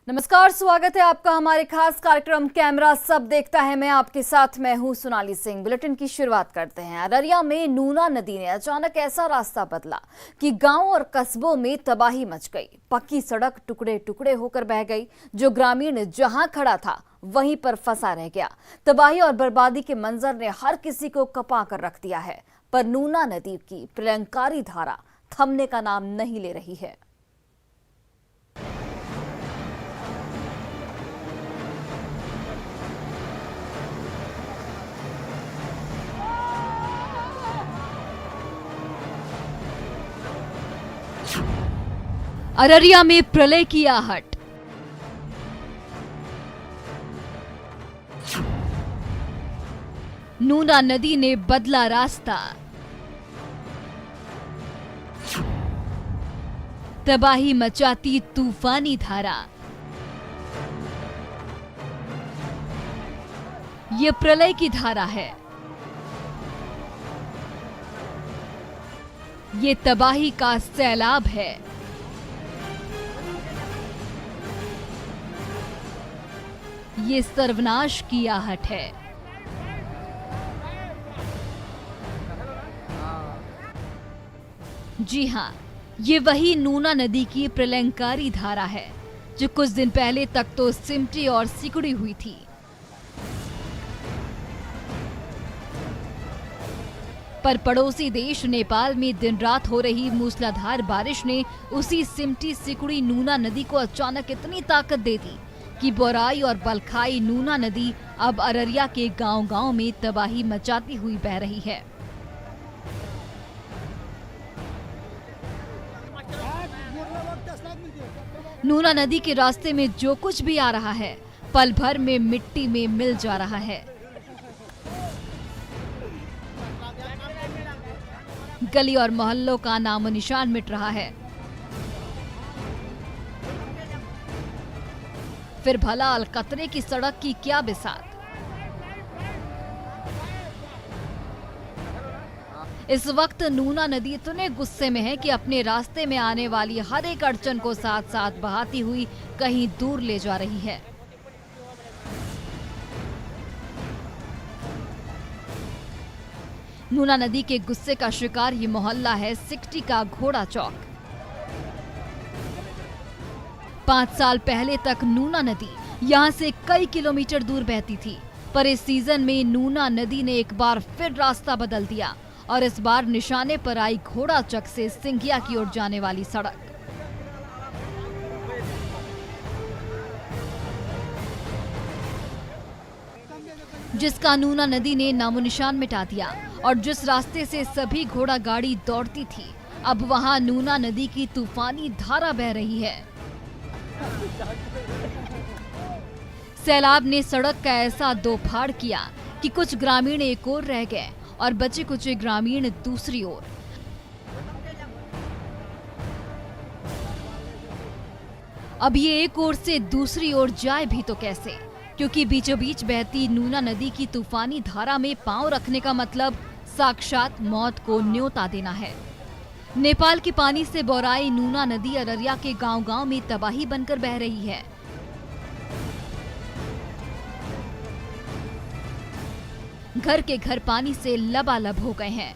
नमस्कार, स्वागत है आपका हमारे खास कार्यक्रम कैमरा सब देखता है। मैं आपके साथ मैं हूं सोनाली सिंह। बुलेटिन की शुरुआत करते हैं। अररिया में नूना नदी ने अचानक ऐसा रास्ता बदला कि गांव और कस्बों में तबाही मच गई। पक्की सड़क टुकड़े टुकड़े होकर बह गई। जो ग्रामीण जहां खड़ा था वहीं पर फंसा रह गया। तबाही और बर्बादी के मंजर ने हर किसी को कपा कर रख दिया है। पर नूना नदी की प्रलयंकारी धारा थमने का नाम नहीं ले रही है। अररिया में प्रलय की आहट। नूना नदी ने बदला रास्ता। तबाही मचाती तूफानी धारा। ये प्रलय की धारा है। ये तबाही का सैलाब है। ये सर्वनाश की आहट है। जी हां, ये वही नूना नदी की प्रलयंकारी धारा है जो कुछ दिन पहले तक तो सिमटी और सिकुड़ी हुई थी। पर पड़ोसी देश नेपाल में दिन रात हो रही मूसलाधार बारिश ने उसी सिमटी सिकुड़ी नूना नदी को अचानक इतनी ताकत दे दी कि बोराई और बलखाई नूना नदी अब अररिया के गांव-गांव में तबाही मचाती हुई बह रही है। नूना नदी के रास्ते में जो कुछ भी आ रहा है पल भर में मिट्टी में मिल जा रहा है। गली और मोहल्लों का नामो निशान मिट रहा है। फिर भला अलकतरे की सड़क की क्या बिसात। इस वक्त नूना नदी इतने गुस्से में है कि अपने रास्ते में आने वाली हर एक अड़चन को साथ साथ बहाती हुई कहीं दूर ले जा रही है। नूना नदी के गुस्से का शिकार ये मोहल्ला है सिकटी का घोड़ा चौक। 5 साल पहले तक नूना नदी यहाँ से कई किलोमीटर दूर बहती थी, पर इस सीजन में नूना नदी ने एक बार फिर रास्ता बदल दिया और इस बार निशाने पर आई घोड़ा चक से सिंघिया की ओर जाने वाली सड़क। जिसका नूना नदी ने नामो निशान मिटा दिया और जिस रास्ते से सभी घोड़ा गाड़ी दौड़ती थी, अब वहां नूना नदी की तूफानी धारा बह रही है। सैलाब ने सड़क का ऐसा दोफाड़ किया कि कुछ ग्रामीण एक ओर रह गए और बचे कुछ ग्रामीण दूसरी ओर। अब ये एक ओर से दूसरी ओर जाए भी तो कैसे, क्योंकि बीचों बीच बहती नूना नदी की तूफानी धारा में पांव रखने का मतलब साक्षात मौत को न्योता देना है। नेपाल के पानी से बोराई नूना नदी अररिया के गांव-गांव में तबाही बनकर बह रही है। घर के घर पानी से लबालब हो गए हैं।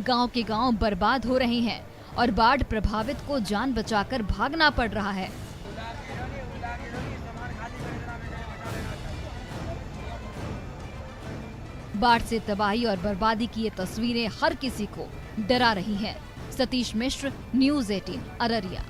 गांव के गांव बर्बाद हो रहे हैं और बाढ़ प्रभावित को जान बचाकर भागना पड़ रहा है। बाढ़ से तबाही और बर्बादी की ये तस्वीरें हर किसी को डरा रही हैं। सतीश मिश्र, न्यूज़ 18, अररिया।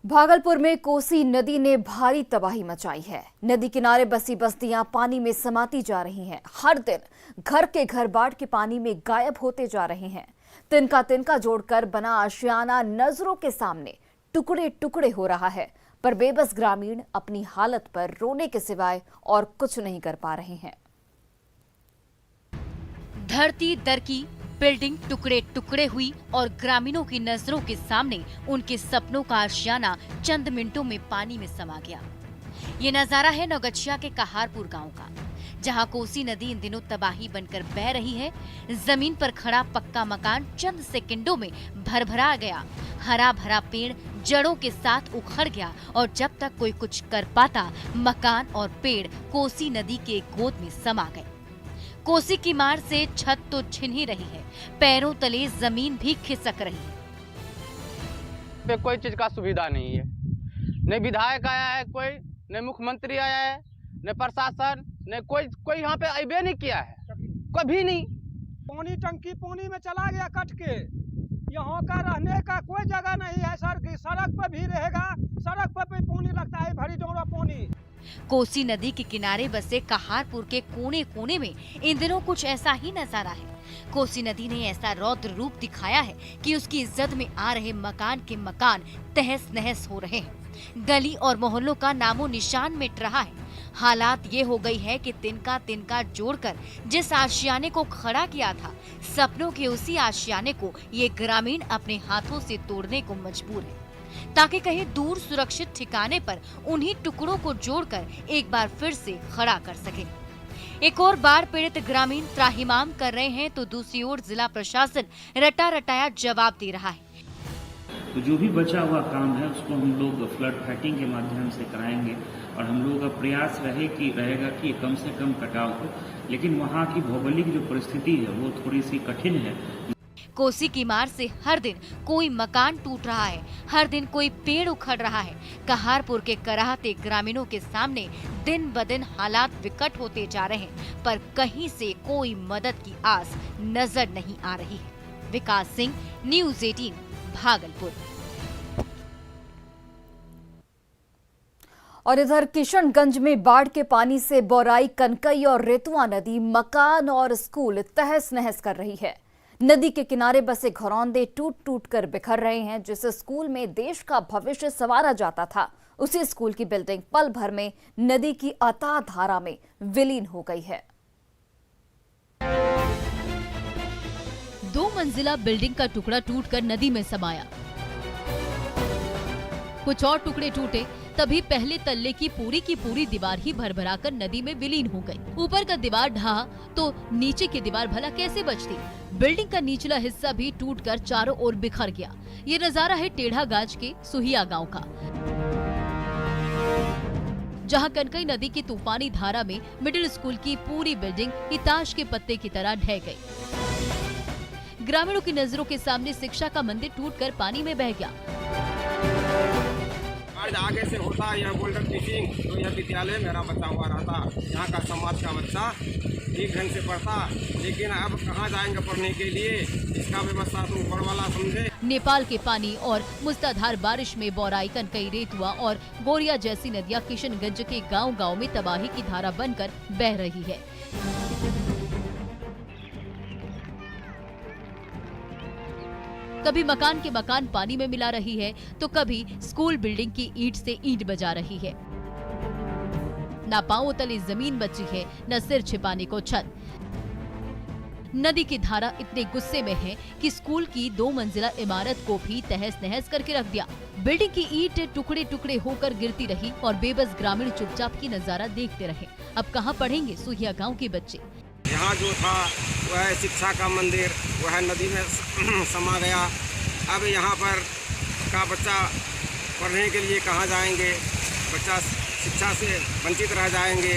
भागलपुर में कोसी नदी ने भारी तबाही मचाई है। नदी किनारे बसी बस्तियां पानी में समाती जा रही हैं। हर दिन घर के घर बाढ़ के पानी में गायब होते जा रहे हैं। तिनका तिनका जोड़कर बना आशियाना नजरों के सामने टुकड़े टुकड़े हो रहा है, पर बेबस ग्रामीण अपनी हालत पर रोने के सिवाय और कुछ नहीं कर पा रहे हैं। धरती दरकी, बिल्डिंग टुकड़े टुकड़े हुई और ग्रामीणों की नजरों के सामने उनके सपनों का आशियाना चंद मिनटों में पानी में समा गया। ये नजारा है नौगछिया के कहारपुर गांव का, जहां कोसी नदी इन दिनों तबाही बनकर बह रही है। जमीन पर खड़ा पक्का मकान चंद सेकंडों में भरभरा गया। हरा भरा पेड़ जड़ों के साथ उखड़ गया और जब तक कोई कुछ कर पाता, मकान और पेड़ कोसी नदी के गोद में समा गए। कोसी की मार से छत तो छिन ही रही है, पैरों तले जमीन भी खिसक रही है। पे कोई चीज का सुविधा नहीं है, न विधायक आया है कोई, न मुख्यमंत्री आया है, न प्रशासन, न कोई यहाँ पे आइबे नहीं किया है, कभी नहीं। पानी टंकी पानी में चला गया कट के, यहाँ का रहने का कोई जगह नहीं है। सड़क पर भी रहेगा, सड़क पर भी पानी लगता है, भरी डोरा पानी। कोसी नदी के किनारे बसे कहारपुर के कोने कोने में इन दिनों कुछ ऐसा ही नजारा है। कोसी नदी ने ऐसा रौद्र रूप दिखाया है कि उसकी इज्जत में आ रहे मकान के मकान तहस नहस हो रहे हैं। गली और मोहल्लों का नामो निशान मिट रहा है। हालात ये हो गई है कि तिनका तिनका जोड़कर जिस आशियाने को खड़ा किया था, सपनों के उसी आशियाने को ये ग्रामीण अपने हाथों से तोड़ने को मजबूर है, ताकि कहीं दूर सुरक्षित ठिकाने पर उन्हीं टुकड़ों को जोड़कर एक बार फिर से खड़ा कर सके। एक और बाढ़ पीड़ित ग्रामीण त्राहिमाम कर रहे हैं तो दूसरी ओर जिला प्रशासन रटा रटाया जवाब दे रहा है। तो जो भी बचा हुआ काम है उसको हम लोग फ्लड फाइटिंग के माध्यम से कराएंगे और हम लोगों का प्रयास रहेगा कि कम से कम कटाव हो, लेकिन वहाँ की भौगोलिक जो परिस्थिति है वो थोड़ी सी कठिन है। कोसी की मार से हर दिन कोई मकान टूट रहा है, हर दिन कोई पेड़ उखड़ रहा है। कहारपुर के कराहते ग्रामीणों के सामने दिन ब दिन हालात विकट होते जा रहे हैं, पर कहीं से कोई मदद की आस नजर नहीं आ रही है। विकास सिंह, न्यूज़ 18, भागलपुर। और इधर किशनगंज में बाढ़ के पानी से बोराई, कनकई और रेतुआ नदी मकान और स्कूल तहस नहस कर रही है। नदी के किनारे बसे घरौंदे टूट टूट कर बिखर रहे हैं। जिस स्कूल में देश का भविष्य संवारा जाता था, उसी स्कूल की बिल्डिंग पल भर में नदी की अथाह धारा में विलीन हो गई है। 2 मंजिला बिल्डिंग का टुकड़ा टूटकर नदी में समाया। कुछ और टुकड़े टूटे, तभी पहले तल्ले की पूरी दीवार ही भरभराकर नदी में विलीन हो गई। ऊपर का दीवार ढहा तो नीचे की दीवार भला कैसे बचती। बिल्डिंग का निचला हिस्सा भी टूटकर चारों ओर बिखर गया। ये नजारा है टेढ़ागाज के सुहिया गांव का, जहां कनकई नदी की तूफानी धारा में मिडिल स्कूल की पूरी बिल्डिंग ही ताश के पत्ते की तरह ढह गई। ग्रामीणों की नजरों के सामने शिक्षा का मंदिर टूटकर पानी में बह गया। आज आगे से होता है यह गोल्डन टीचिंग, तो यह विद्यालय मेरा बच्चा हुआ रहता, यहाँ का समाज का बच्चा ठीक ढंग से पढ़ता, लेकिन अब कहाँ जाएंगे पढ़ने के लिए, इसका व्यवस्था तो ऊपर वाला समझे। नेपाल के पानी और मूसलाधार बारिश में बोराई, कनकई, रेतुआ और गोरिया जैसी नदियां किशनगंज के गांव-गांव में तबाही की धारा बनकर बह रही है। कभी मकान के मकान पानी में मिला रही है तो कभी स्कूल बिल्डिंग की ईंट से ईंट बजा रही है। न पांवों तले जमीन बची है, न सिर छिपाने को छत। नदी की धारा इतने गुस्से में है कि स्कूल की 2 मंजिला इमारत को भी तहस नहस करके रख दिया। बिल्डिंग की ईंट टुकड़े टुकड़े होकर गिरती रही और बेबस ग्रामीण चुपचाप की नजारा देखते रहे। अब कहाँ पढ़ेंगे सुहिया गाँव के बच्चे। यहाँ जो था वह शिक्षा का मंदिर, वह नदी में समा गया। अब यहाँ पर का बच्चा पढ़ने के लिए कहाँ जाएंगे, बच्चा शिक्षा से वंचित रह जाएंगे।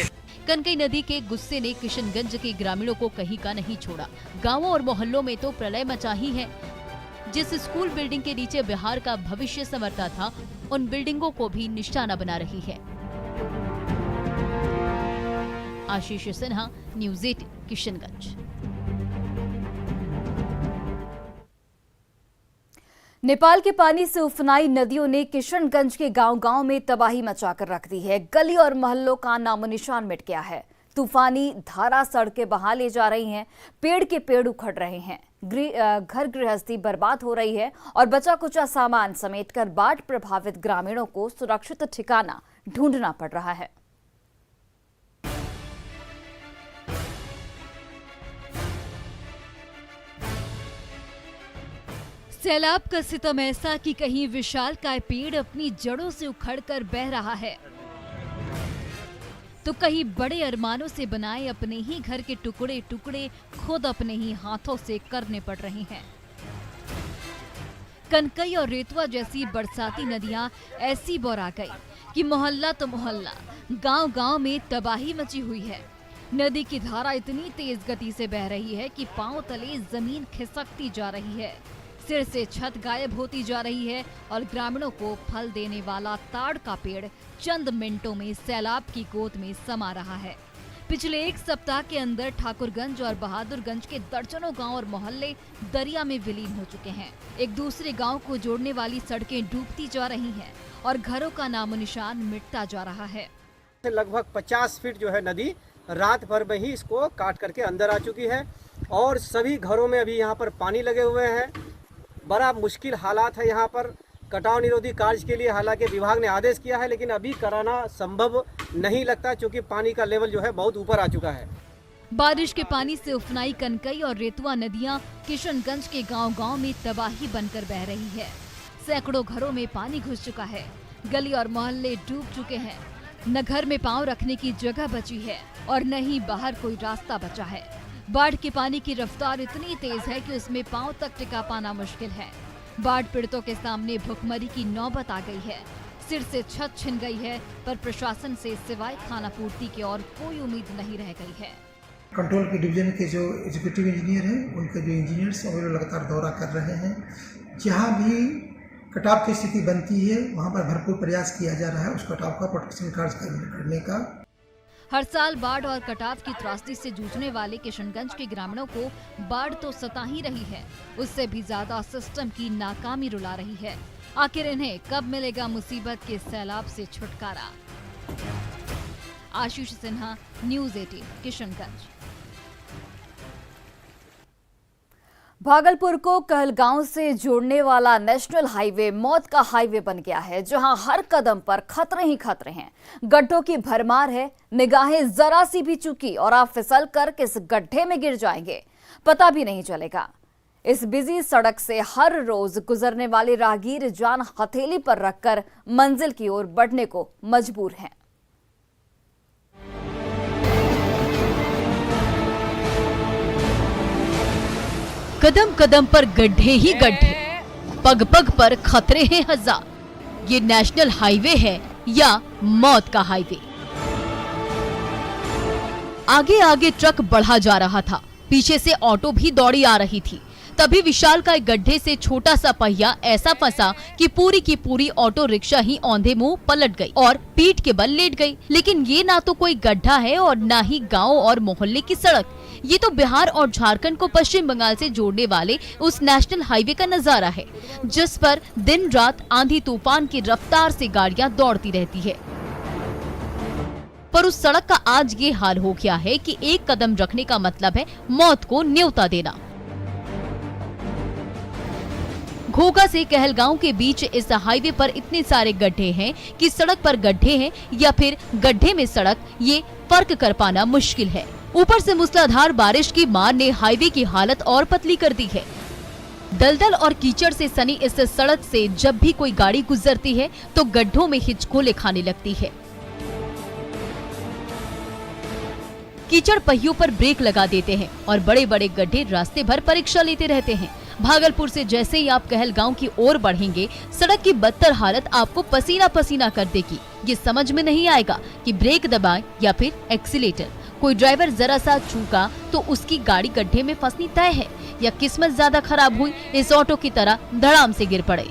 कनकई नदी के गुस्से ने किशनगंज के ग्रामीणों को कहीं का नहीं छोड़ा। गांवों और मोहल्लों में तो प्रलय मचा ही है। जिस स्कूल बिल्डिंग के नीचे बिहार का भविष्य संवरता था, उन बिल्डिंगों को भी निशाना बना रही है। आशीष सिन्हा, न्यूज़ 18, किशनगंज। नेपाल के पानी से उफनाई नदियों ने किशनगंज के गांव-गांव में तबाही मचाकर रख दी है। गली और मोहल्लों का नामोनिशान मिट गया है। तूफानी धारा सड़कें बहा ले जा रही हैं, पेड़ के पेड़ उखड़ रहे हैं, घर गृहस्थी बर्बाद हो रही है और बचा कुचा सामान समेटकर बाढ़ प्रभावित ग्रामीणों को सुरक्षित ठिकाना ढूंढना पड़ रहा है। सैलाब का सितम ऐसा कि कहीं विशालकाय पेड़ अपनी जड़ों से उखड़कर बह रहा है। तो कहीं बड़े अरमानों से बनाए अपने ही घर के टुकड़े टुकड़े खुद अपने ही हाथों से करने पड़ रहे हैं। कनकई और रेतवा जैसी बरसाती नदियां ऐसी बौरा गई कि मोहल्ला तो मोहल्ला, गांव-गांव में तबाही मची हुई है। नदी की धारा इतनी तेज गति से बह रही है कि पांव तले जमीन खिसकती जा रही है, सिर से छत गायब होती जा रही है और ग्रामीणों को फल देने वाला ताड़ का पेड़ चंद मिनटों में सैलाब की गोद में समा रहा है। पिछले एक सप्ताह के अंदर ठाकुरगंज और बहादुरगंज के दर्जनों गांव और मोहल्ले दरिया में विलीन हो चुके हैं। एक दूसरे गांव को जोड़ने वाली सड़कें डूबती जा रही हैं और घरों का नामो निशान मिटता जा रहा है। लगभग 50 फीट जो है नदी रात भर में ही इसको काट करके अंदर आ चुकी है और सभी घरों में अभी यहाँ पर पानी लगे हुए हैं। बड़ा मुश्किल हालात है यहाँ पर। कटाव निरोधी कार्य के लिए हालांकि विभाग ने आदेश किया है, लेकिन अभी कराना संभव नहीं लगता क्योंकि पानी का लेवल जो है बहुत ऊपर आ चुका है। बारिश के पानी से उफनाई कनकई और रेतवा नदियां किशनगंज के गांव-गांव में तबाही बनकर बह रही है। सैकड़ों घरों में पानी घुस चुका है, गली और मोहल्ले डूब चुके हैं। न घर में पांव रखने की जगह बची है और न ही बाहर कोई रास्ता बचा है। बाढ़ के पानी की रफ्तार इतनी तेज है कि उसमें पांव तक टिका पाना मुश्किल है। बाढ़ पीड़ितों के सामने भुखमरी की नौबत आ गई है। सिर से छत छिन गई है, पर प्रशासन से सिवाय खाना पूर्ति की और कोई उम्मीद नहीं रह गई है। कंट्रोल की डिवीजन के जो एग्जीक्यूटिव इंजीनियर हैं, उनके जो इंजीनियर्स हैं वो लगातार दौरा कर रहे हैं। जहाँ भी कटाव की स्थिति बनती है वहाँ पर भरपूर प्रयास किया जा रहा है उस कटाव का प्रोटेक्शन कार्य करने का। हर साल बाढ़ और कटाव की त्रासदी से जूझने वाले किशनगंज के ग्रामीणों को बाढ़ तो सता ही रही है, उससे भी ज्यादा सिस्टम की नाकामी रुला रही है। आखिर इन्हें कब मिलेगा मुसीबत के सैलाब से छुटकारा? आशीष सिन्हा, न्यूज़ 18, किशनगंज। भागलपुर को कहलगांव से जोड़ने वाला नेशनल हाईवे मौत का हाईवे बन गया है, जहां हर कदम पर खतरे ही खतरे हैं। गड्ढों की भरमार है, निगाहें जरा सी भी चूकी और आप फिसल कर किस गड्ढे में गिर जाएंगे पता भी नहीं चलेगा। इस बिजी सड़क से हर रोज गुजरने वाले राहगीर जान हथेली पर रखकर मंजिल की ओर बढ़ने को मजबूर हैं। कदम कदम पर गड्ढे ही गड्ढे, पग पग पर खतरे हैं हजार। ये नेशनल हाईवे है या मौत का हाईवे। आगे आगे ट्रक बढ़ा जा रहा था, पीछे से ऑटो भी दौड़ी आ रही थी। तभी विशालकाय गड्ढे से छोटा सा पहिया ऐसा फंसा कि पूरी की पूरी ऑटो रिक्शा ही औंधे मुंह पलट गई और पीठ के बल लेट गई। लेकिन ये ना तो कोई गड्ढा है और ना ही गांव और मोहल्ले की सड़क, ये तो बिहार और झारखंड को पश्चिम बंगाल से जोड़ने वाले उस नेशनल हाईवे का नजारा है, जिस पर दिन रात आंधी तूफान की रफ्तार से गाड़ियां दौड़ती रहती है। पर उस सड़क का आज ये हाल हो गया है कि एक कदम रखने का मतलब है मौत को न्योता देना। घोघा से कहलगांव के बीच इस हाईवे पर इतने सारे गड्ढे हैं कि सड़क पर गड्ढे हैं या फिर गड्ढे में सड़क, ये फर्क कर पाना मुश्किल है। ऊपर से मूसलाधार बारिश की मार ने हाईवे की हालत और पतली कर दी है। दलदल और कीचड़ से सनी इस सड़क से जब भी कोई गाड़ी गुजरती है तो गड्ढों में हिचकोले खाने लगती है। कीचड़ पहियों पर ब्रेक लगा देते हैं और बड़े बड़े गड्ढे रास्ते भर परीक्षा लेते रहते हैं। भागलपुर से जैसे ही आप कहलगांव की ओर बढ़ेंगे, सड़क की बदतर हालत आपको पसीना पसीना कर देगी। ये समझ में नहीं आएगा कि ब्रेक दबाएं या फिर एक्सीलेटर। कोई ड्राइवर जरा सा चूका तो उसकी गाड़ी गड्ढे में फंसनी तय है, या किस्मत ज्यादा खराब हुई इस ऑटो की तरह धड़ाम से गिर पड़े।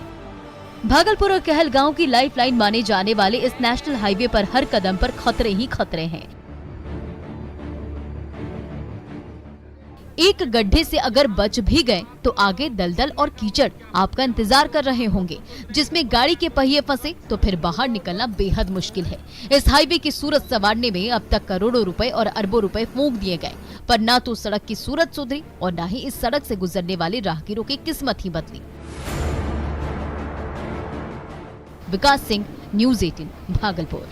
भागलपुर और कहलगांव की लाइफलाइन माने जाने वाले इस नेशनल हाईवे पर हर कदम पर खतरे ही खतरे हैं। एक गड्ढे से अगर बच भी गए तो आगे दलदल और कीचड़ आपका इंतजार कर रहे होंगे, जिसमें गाड़ी के पहिए फंसे तो फिर बाहर निकलना बेहद मुश्किल है। इस हाईवे की सूरत संवारने में अब तक करोड़ों रुपए और अरबों रुपए फूंक दिए गए, पर ना तो सड़क की सूरत सुधरी और ना ही इस सड़क से गुजरने वाले राहगीरों की किस्मत ही बदली। विकास सिंह, न्यूज़ 18, भागलपुर।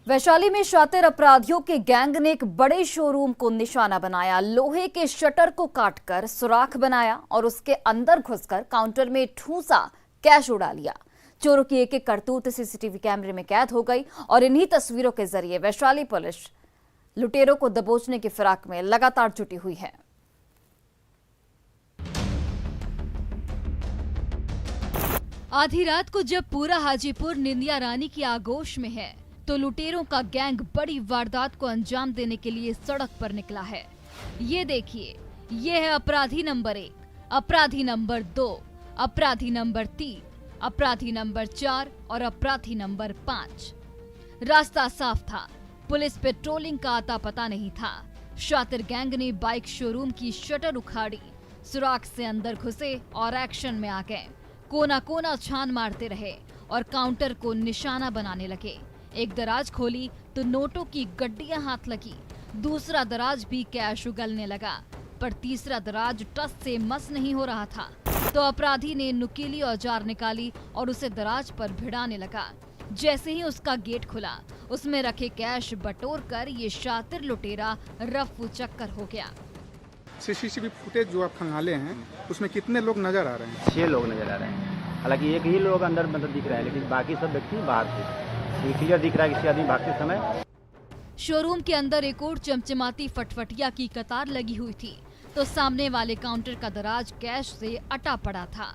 वैशाली में शातिर अपराधियों के गैंग ने एक बड़े शोरूम को निशाना बनाया। लोहे के शटर को काटकर सुराख बनाया और उसके अंदर घुसकर काउंटर में ठूसा कैश उड़ा लिया। चोरों की एक एक करतूत सीसीटीवी कैमरे में कैद हो गई और इन्हीं तस्वीरों के जरिए वैशाली पुलिस लुटेरों को दबोचने की फिराक में लगातार जुटी हुई है। आधी रात को जब पूरा हाजीपुर निंदिया रानी की आगोश में है तो लुटेरों का गैंग बड़ी वारदात को अंजाम देने के लिए सड़क पर निकला है। ये देखिए, ये है अपराधी नंबर 1, अपराधी नंबर 2, अपराधी नंबर 3, अपराधी नंबर 4 और अपराधी नंबर 5। रास्ता साफ था, पुलिस पेट्रोलिंग का आता पता नहीं था। शातिर गैंग ने बाइक शोरूम की शटर उखाड़ी, सुराख से अंदर घुसे और एक्शन में आ गए। कोना कोना छान मारते रहे और काउंटर को निशाना बनाने लगे। एक दराज खोली तो नोटों की गड्डियां हाथ लगी, दूसरा दराज भी कैश उगलने लगा, पर तीसरा दराज टस से मस नहीं हो रहा था तो अपराधी ने नुकीली औजार निकाली और उसे दराज पर भिड़ाने लगा। जैसे ही उसका गेट खुला, उसमें रखे कैश बटोर कर ये शातिर लुटेरा रफू चक्कर हो गया। सीसीटीवी फुटेज जो आप खंगाले हैं उसमें कितने लोग नजर आ रहे हैं? 6 लोग नजर आ रहे हैं। हालांकि एक ही लोग अंदर मतलब दिख रहा है, लेकिन बाकी सब व्यक्ति बाहर थे। ये क्लियर दिख रहा है किसी आदमी भागते समय। शोरूम के अंदर एक और चमचमाती फटफटिया की कतार लगी हुई थी तो सामने वाले काउंटर का दराज कैश से अटा पड़ा था।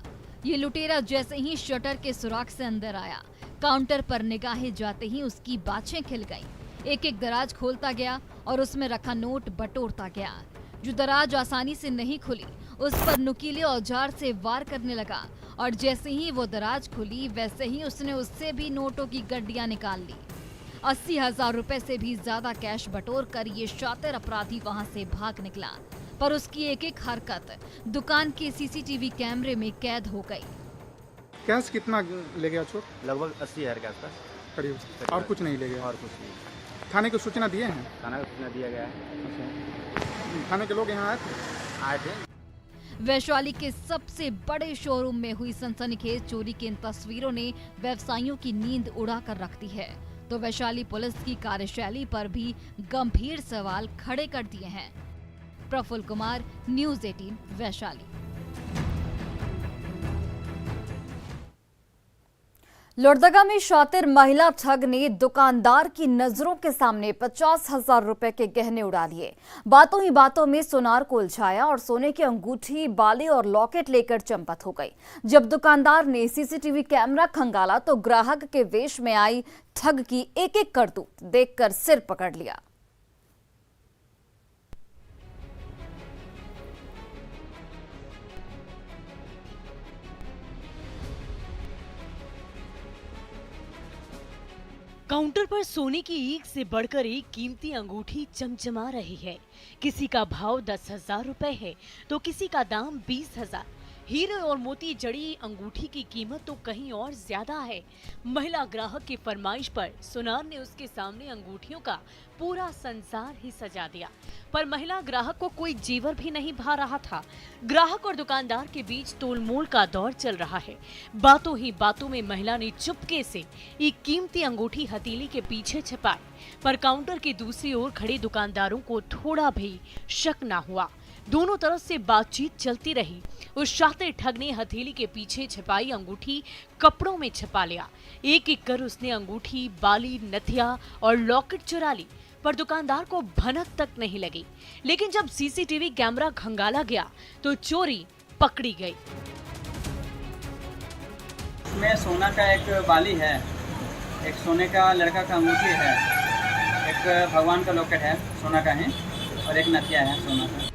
ये लुटेरा जैसे ही शटर के सुराख से अंदर आया, काउंटर पर निगाहें जाते ही उसकी बाछें खिल गईं। एक एक दराज खोलता गया और उसमें रखा नोट बटोरता गया। जो दराज आसानी से नहीं खुली, उस पर नुकीले औजार से वार करने लगा और जैसे ही वो दराज खुली, वैसे ही उसने उससे भी नोटों की गड्डियां निकाल ली। 80,000 रुपए से भी ज्यादा कैश बटोर कर ये शातिर अपराधी वहां से भाग निकला, पर उसकी एक एक हरकत दुकान के सीसीटीवी कैमरे में कैद हो गई। कैश कितना ले गया चोर? लगभग 80,000 के आसपास करीब। और कुछ नहीं ले गया? और कुछ नहीं। थाने को सूचना दिए हैं? थाना को सूचना दिया गया है। थाने के लोग यहाँ आए थे। वैशाली के सबसे बड़े शोरूम में हुई सनसनीखेज चोरी की इन तस्वीरों ने व्यवसायियों की नींद उड़ा कर रख दी है तो वैशाली पुलिस की कार्यशैली पर भी गंभीर सवाल खड़े कर दिए हैं। प्रफुल्ल कुमार, न्यूज़ 18 वैशाली। लोहरदगा में शातिर महिला ठग ने दुकानदार की नजरों के सामने 50,000 रुपए के गहने उड़ा लिए। बातों ही बातों में सोनार को उलझाया और सोने की अंगूठी, बाली और लॉकेट लेकर चंपत हो गई। जब दुकानदार ने सीसीटीवी कैमरा खंगाला तो ग्राहक के वेश में आई ठग की एक एक करतूत देखकर सिर पकड़ लिया। काउंटर पर सोने की एक से बढ़कर एक कीमती अंगूठी चमचमा रही है। किसी का भाव 10,000 रुपए है तो किसी का दाम 20,000। हीरे और मोती जड़ी अंगूठी की कीमत तो कहीं और ज्यादा है। महिला ग्राहक की फरमाइश पर सुनार ने उसके सामने अंगूठियों का पूरा संसार ही सजा दिया, पर महिला ग्राहक को कोई जेवर भी नहीं भा रहा था। ग्राहक और दुकानदार के बीच तोलमोल का दौर चल रहा है। बातों ही बातों में महिला ने चुपके से एक कीमती अंगूठी हथेली के पीछे छिपाई, पर काउंटर के दूसरी ओर खड़े दुकानदारों को थोड़ा भी शक न हुआ। दोनों तरफ से बातचीत चलती रही। उस शातिर ठग ने हथेली के पीछे छिपाई अंगूठी कपड़ों में छिपा लिया। एक एक कर उसने अंगूठी, बाली, नथिया और लॉकेट चुरा ली, पर दुकानदार को भनक तक नहीं लगी। लेकिन जब सीसीटीवी कैमरा खंगाला गया तो चोरी पकड़ी गई। इसमें सोना का एक बाली है, एक सोने का लड़का का अंगूठी है, एक भगवान का लॉकेट है सोना का है और एक नथिया है सोना का।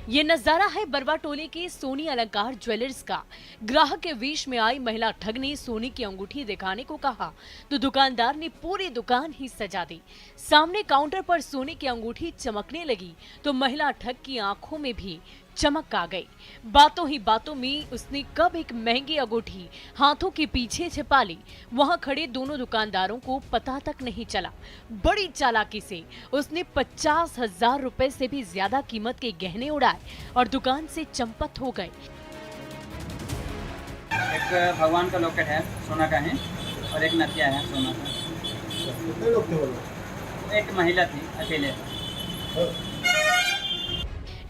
ये नजारा है बरवा टोले के सोनी अलंकार ज्वेलर्स का। ग्राहक के वेश में आई महिला ठग ने सोने की अंगूठी दिखाने को कहा तो दुकानदार ने पूरी दुकान ही सजा दी। सामने काउंटर पर सोने की अंगूठी चमकने लगी तो महिला ठग की आंखों में भी चमक आ गई। बातों ही बातों में उसने कब एक महंगी अंगूठी हाथों के पीछे छिपा ली, वहां खड़े दोनों दुकानदारों को पता तक नहीं चला। बड़ी चालाकी से उसने 50,000 रुपए से भी ज्यादा कीमत के गहने उड़ाए और दुकान से चंपत हो गए। एक भगवान का लॉकेट है सोना का है और एक नथिया है सोना का। कितने लोग थे वो लोग? एक महिला थी अकेले।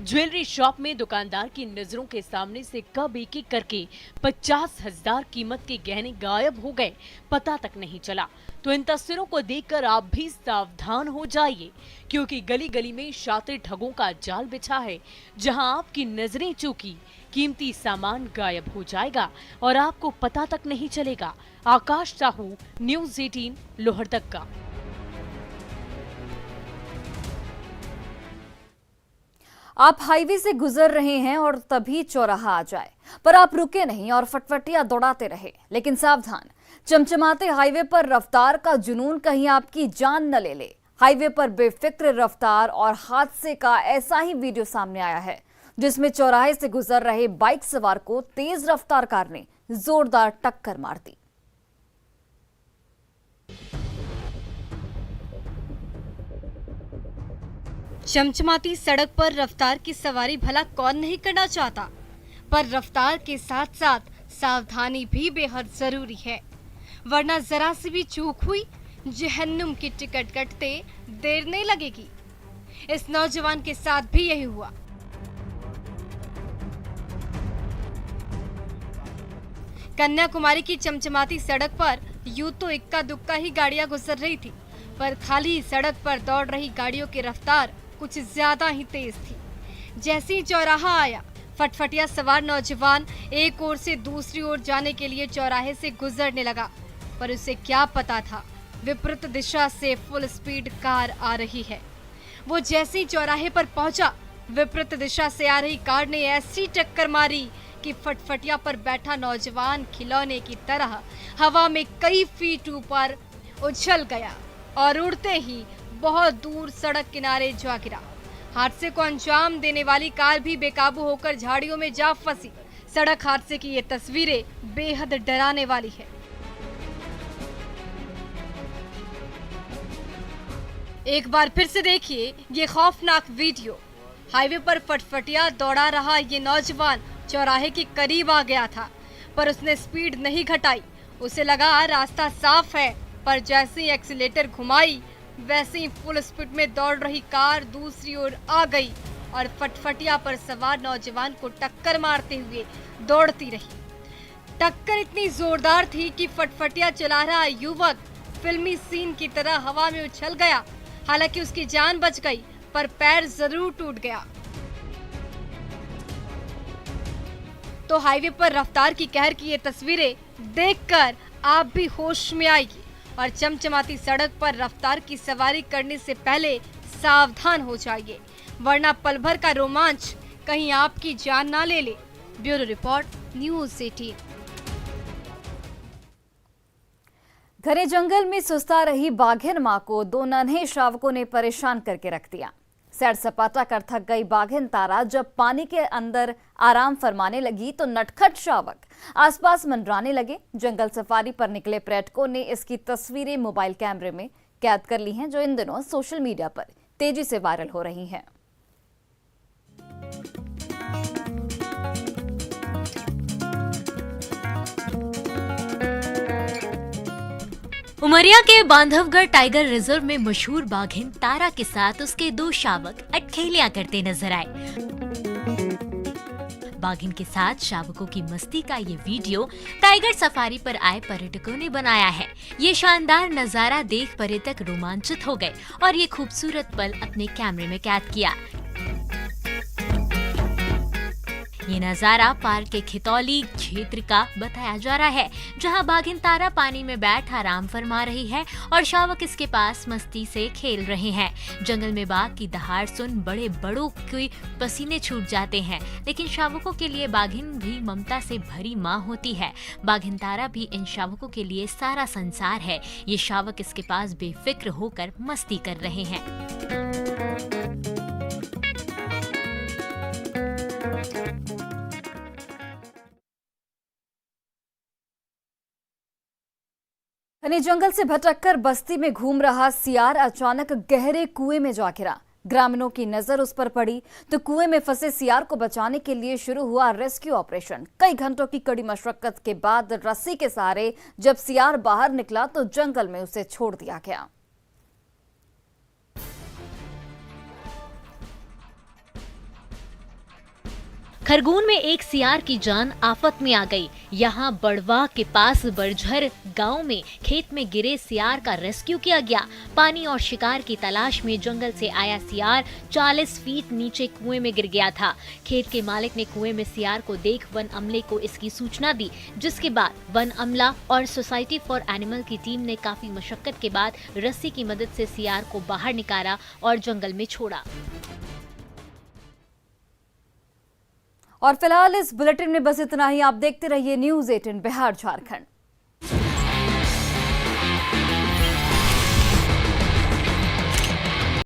ज्वेलरी शॉप में दुकानदार की नजरों के सामने से कब एक एक करके 50,000 कीमत के गहने गायब हो गए पता तक नहीं चला। तो इन तस्वीरों को देखकर आप भी सावधान हो जाइए, क्योंकि गली गली में शातिर ठगों का जाल बिछा है, जहां आपकी नजरें चूकी कीमती सामान गायब हो जाएगा और आपको पता तक नहीं चलेगा। आकाश साहू, न्यूज़ 18, लोहरदगा। आप हाईवे से गुजर रहे हैं और तभी चौराहा आ जाए, पर आप रुके नहीं और फटफटिया दौड़ाते रहे। लेकिन सावधान, चमचमाते हाईवे पर रफ्तार का जुनून कहीं आपकी जान न ले ले। हाईवे पर बेफिक्र रफ्तार और हादसे का ऐसा ही वीडियो सामने आया है, जिसमें चौराहे से गुजर रहे बाइक सवार को तेज रफ्तार कार ने जोरदार टक्कर मार दी। चमचमाती सड़क पर रफ्तार की सवारी भला कौन नहीं करना चाहता, पर रफ्तार के साथ साथ सावधानी भी बेहद जरूरी है, वरना जरा सी भी चूक हुई जहन्नुम की टिकट कटते देर नहीं लगेगी। इस नौजवान के साथ भी यही हुआ। कन्याकुमारी की चमचमाती सड़क पर यूं तो इक्का दुक्का ही गाड़ियां गुजर रही थी, पर खाली सड़क पर दौड़ रही गाड़ियों की रफ्तार कुछ ज्यादा ही तेज थी। जैसे ही चौराहा आया, फटफटिया सवार नौजवान एक ओर से दूसरी ओर जाने के लिए चौराहे से गुजरने लगा, पर उसे क्या पता था विपरीत दिशा से फुल स्पीड कार आ रही है। वो जैसे ही चौराहे पर पहुंचा, विपरीत दिशा से आ रही कार ने ऐसी टक्कर मारी कि फटफटिया पर बैठा नौजवान खिलौने की तरह हवा में कई फीट ऊपर उछल गया और उड़ते ही बहुत दूर सड़क किनारे जा गिरा। हादसे को अंजाम देने वाली कार भी बेकाबू होकर झाड़ियों में जा फंसी। सड़क हादसे की ये तस्वीरें बेहद डराने वाली है। एक बार फिर से देखिए ये खौफनाक वीडियो। हाईवे पर फटफटिया दौड़ा रहा ये नौजवान चौराहे के करीब आ गया था, पर उसने स्पीड नहीं घटाई। उसे लगा रास्ता साफ है, पर जैसे ही एक्सीलेटर घुमाई, वैसे ही फुल स्पीड में दौड़ रही कार दूसरी ओर आ गई और फटफटिया पर सवार नौजवान को टक्कर मारते हुए दौड़ती रही। टक्कर इतनी जोरदार थी कि फटफटिया चला रहा युवक फिल्मी सीन की तरह हवा में उछल गया। हालांकि उसकी जान बच गई, पर पैर जरूर टूट गया। तो हाईवे पर रफ्तार की कहर की ये तस्वीरें देखकर आप भी होश में आएगी और चमचमाती सड़क पर रफ्तार की सवारी करने से पहले सावधान हो जाइए, वरना पल भर का रोमांच कहीं आपकी जान ना ले ले। Bureau report, news 18। घने जंगल में सुस्ता रही बाघिन मां को दो नन्हे शावकों ने परेशान करके रख दिया। सैर सपाटा कर थक गई बाघिन तारा जब पानी के अंदर आराम फरमाने लगी तो नटखट शावक आसपास मंडराने लगे। जंगल सफारी पर निकले पर्यटकों ने इसकी तस्वीरें मोबाइल कैमरे में कैद कर ली हैं, जो इन दिनों सोशल मीडिया पर तेजी से वायरल हो रही हैं। उमरिया के बांधवगढ़ टाइगर रिजर्व में मशहूर बाघिन तारा के साथ उसके दो शावक अटखेलियां करते नजर आए। बाघिन के साथ शावकों की मस्ती का ये वीडियो टाइगर सफारी पर आए पर्यटकों ने बनाया है। ये शानदार नजारा देख पर्यटक रोमांचित हो गए और ये खूबसूरत पल अपने कैमरे में कैद किया। ये नजारा पार्क के खितौली क्षेत्र का बताया जा रहा है, जहां बाघिन तारा पानी में बैठ आराम फरमा रही है और शावक इसके पास मस्ती से खेल रहे हैं। जंगल में बाघ की दहाड़ सुन बड़े बड़ों के पसीने छूट जाते हैं, लेकिन शावकों के लिए बाघिन भी ममता से भरी माँ होती है। बाघिन तारा भी इन शावकों के लिए सारा संसार है। ये शावक इसके पास बेफिक्र होकर मस्ती कर रहे हैं। घने जंगल से भटककर बस्ती में घूम रहा सियार अचानक गहरे कुएं में जा गिरा। ग्रामीणों की नजर उस पर पड़ी तो कुएं में फंसे सियार को बचाने के लिए शुरू हुआ रेस्क्यू ऑपरेशन। कई घंटों की कड़ी मशक्कत के बाद रस्सी के सहारे जब सियार बाहर निकला तो जंगल में उसे छोड़ दिया गया। खरगोन में एक सियार की जान आफत में आ गई। यहाँ बड़वा के पास बरझर गांव में खेत में गिरे सियार का रेस्क्यू किया गया। पानी और शिकार की तलाश में जंगल से आया सियार 40 फीट नीचे कुएं में गिर गया था। खेत के मालिक ने कुएं में सियार को देख वन अमले को इसकी सूचना दी, जिसके बाद वन अमला और सोसाइटी फॉर एनिमल की टीम ने काफी मशक्कत के बाद रस्सी की मदद से सियार को बाहर निकाला और जंगल में छोड़ा। और फिलहाल इस बुलेटिन में बस इतना ही। आप देखते रहिए न्यूज़ 18 बिहार झारखंड।